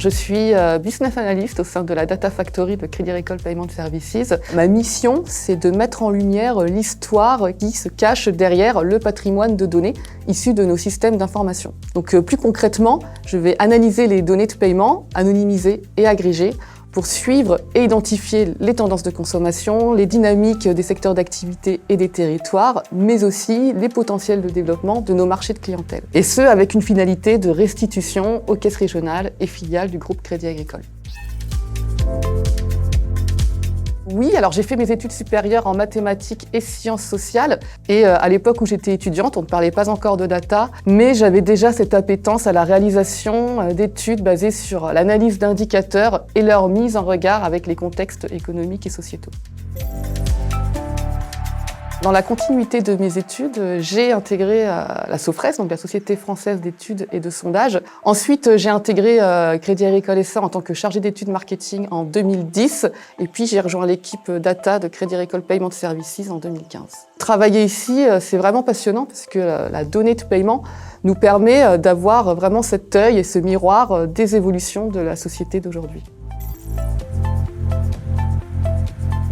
je suis Business Analyst au sein de la Data Factory de Crédit Agricole Payment Services. Ma mission, c'est de mettre en lumière l'histoire qui se cache derrière le patrimoine de données issus de nos systèmes d'information. Donc plus concrètement, je vais analyser les données de paiement, anonymiser et agréger pour suivre et identifier les tendances de consommation, les dynamiques des secteurs d'activité et des territoires, mais aussi les potentiels de développement de nos marchés de clientèle. Et ce, avec une finalité de restitution aux caisses régionales et filiales du groupe Crédit Agricole. Oui, alors j'ai fait mes études supérieures en mathématiques et sciences sociales. Et à l'époque où j'étais étudiante, on ne parlait pas encore de data, mais j'avais déjà cette appétence à la réalisation d'études basées sur l'analyse d'indicateurs et leur mise en regard avec les contextes économiques et sociétaux. Dans la continuité de mes études, j'ai intégré la Sofres, donc la Société française d'études et de sondage. Ensuite, j'ai intégré Crédit Agricole SA en tant que chargée d'études marketing en 2010. Et puis, j'ai rejoint l'équipe data de Crédit Agricole Payment Services en 2015. Travailler ici, c'est vraiment passionnant parce que la donnée de paiement nous permet d'avoir vraiment cet œil et ce miroir des évolutions de la société d'aujourd'hui.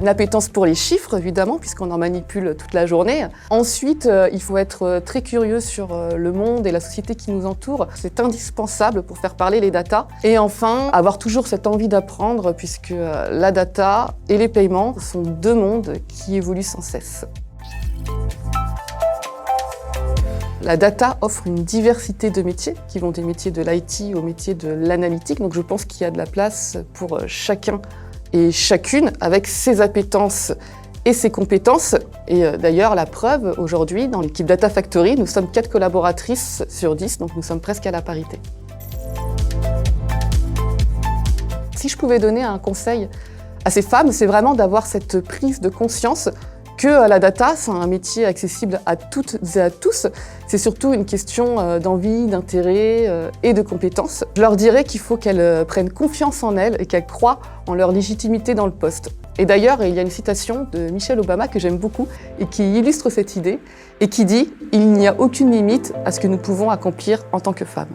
Une appétence pour les chiffres, évidemment, puisqu'on en manipule toute la journée. Ensuite, il faut être très curieux sur le monde et la société qui nous entoure. C'est indispensable pour faire parler les data. Et enfin, avoir toujours cette envie d'apprendre, puisque la data et les paiements sont deux mondes qui évoluent sans cesse. La data offre une diversité de métiers, qui vont des métiers de l'IT aux métiers de l'analytique. Donc je pense qu'il y a de la place pour chacun et chacune avec ses appétences et ses compétences. Et d'ailleurs, la preuve, aujourd'hui, dans l'équipe Data Factory, nous sommes 4 collaboratrices sur 10, donc nous sommes presque à la parité. Si je pouvais donner un conseil à ces femmes, c'est vraiment d'avoir cette prise de conscience que la data, c'est un métier accessible à toutes et à tous. C'est surtout une question d'envie, d'intérêt et de compétences. Je leur dirais qu'il faut qu'elles prennent confiance en elles et qu'elles croient en leur légitimité dans le poste. Et d'ailleurs, il y a une citation de Michelle Obama que j'aime beaucoup et qui illustre cette idée et qui dit « Il n'y a aucune limite à ce que nous pouvons accomplir en tant que femmes ».